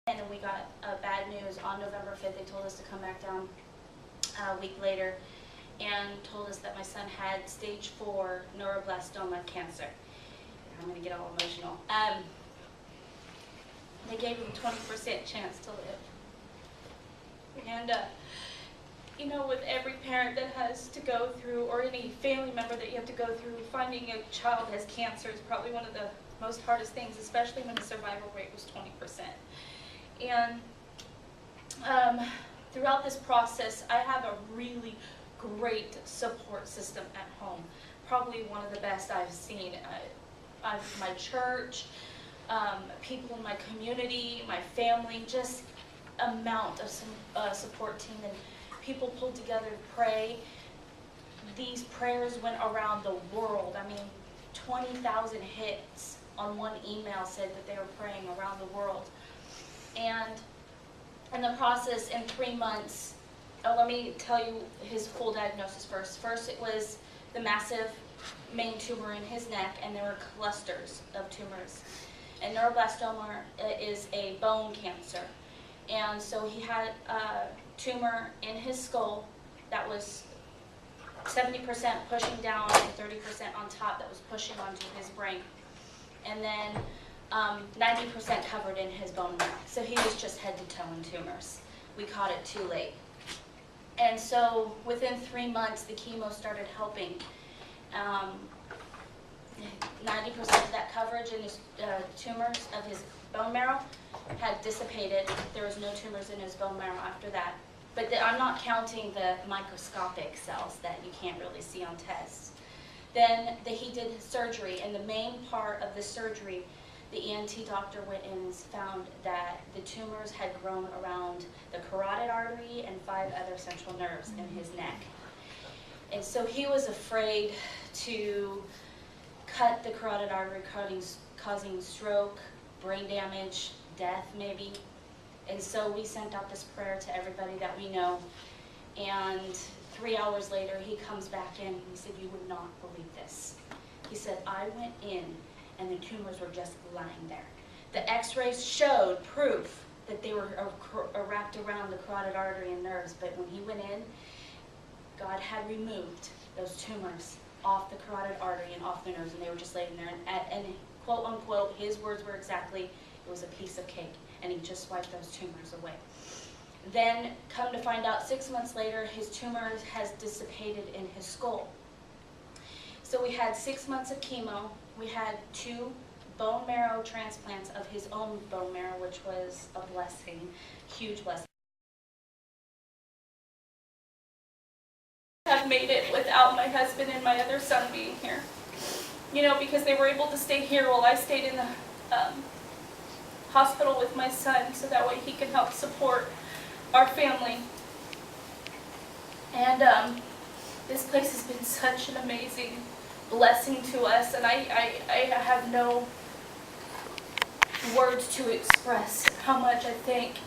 And we got bad news on November 5th. They told us to come back down a week later and told us that my son had stage 4 neuroblastoma cancer. I'm going to get all emotional. They gave him 20% chance to live. And, you know, with every parent that has to go through, or any family member that you have to go through, finding a child has cancer is probably one of the most hardest things, especially when the survival rate was 20%. And throughout this process, I have a really great support system at home. Probably one of the best I've seen. My church, people in my community, my family, just amount of support team, and people pulled together to pray. These prayers went around the world. I mean, 20,000 hits on one email said that they were praying around the world. And in the process, in 3 months, let me tell you his full diagnosis first. First, it was the massive main tumor in his neck, and there were clusters of tumors. And neuroblastoma is a bone cancer. And so he had a tumor in his skull that was 70% pushing down and 30% on top that was pushing onto his brain. And then 90% covered in his bone marrow. So he was just head to toe in tumors. We caught it too late. And so within 3 months, the chemo started helping. 90% of that coverage in his tumors of his bone marrow had dissipated. There was no tumors in his bone marrow after that. But I'm not counting the microscopic cells that you can't really see on tests. Then he did surgery, and the main part of the surgery, the ENT doctor went in and found that the tumors had grown around the carotid artery and 5 other central nerves in his neck. And so he was afraid to cut the carotid artery, causing stroke, brain damage, death maybe. And so we sent out this prayer to everybody that we know. And 3 hours later, he comes back in and he said, "You would not believe this." He said, "I went in and the tumors were just lying there. The x-rays showed proof that they were wrapped around the carotid artery and nerves, but when he went in, God had removed those tumors off the carotid artery and off the nerves, and they were just laying there. And quote unquote, his words were exactly, it was a piece of cake, and he just wiped those tumors away." Then, come to find out, 6 months later, his tumor has dissipated in his skull. So we had 6 months of chemo. We had 2 bone marrow transplants of his own bone marrow, which was a blessing, huge blessing. I've made it without my husband and my other son being here. You know, because they were able to stay here while I stayed in the hospital with my son, so that way he can help support our family. And this place has been such an amazing blessing to us, and I have no words to express how much I thank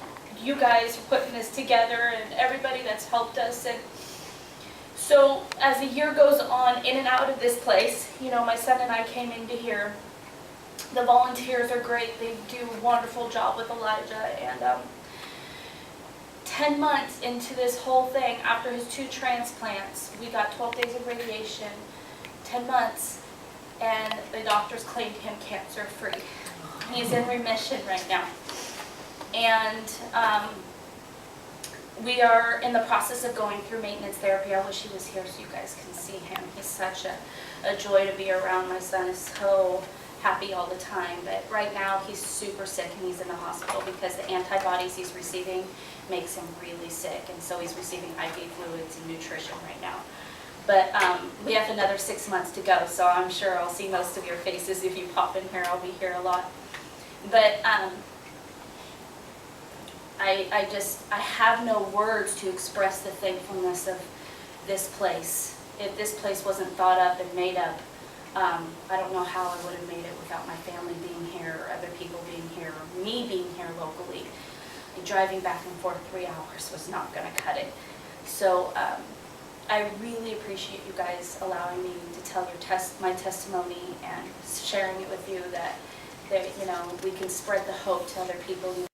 you guys for putting this together and everybody that's helped us. And so as the year goes on, in and out of this place, you know, my son and I came into here. The volunteers are great. They do a wonderful job with Elijah. And 10 months into this whole thing, after his 2 transplants, we got 12 days of radiation, 10 months, and the doctors claimed him cancer-free. He's in remission right now. And we are in the process of going through maintenance therapy. I wish he was here so you guys can see him. He's such a joy to be around. My son is so happy all the time, but right now he's super sick and he's in the hospital because the antibodies he's receiving makes him really sick, and so he's receiving IV fluids and nutrition right now. But we have another 6 months to go, so I'm sure I'll see most of your faces if you pop in here. I'll be here a lot. But I have no words to express the thankfulness of this place. If this place wasn't thought up and made up, I don't know how I would have made it without my family being here, or other people being here, or me being here locally. Driving back and forth 3 hours was not going to cut it. So I really appreciate you guys allowing me to tell my testimony and sharing it with you, that you know, we can spread the hope to other people. You know,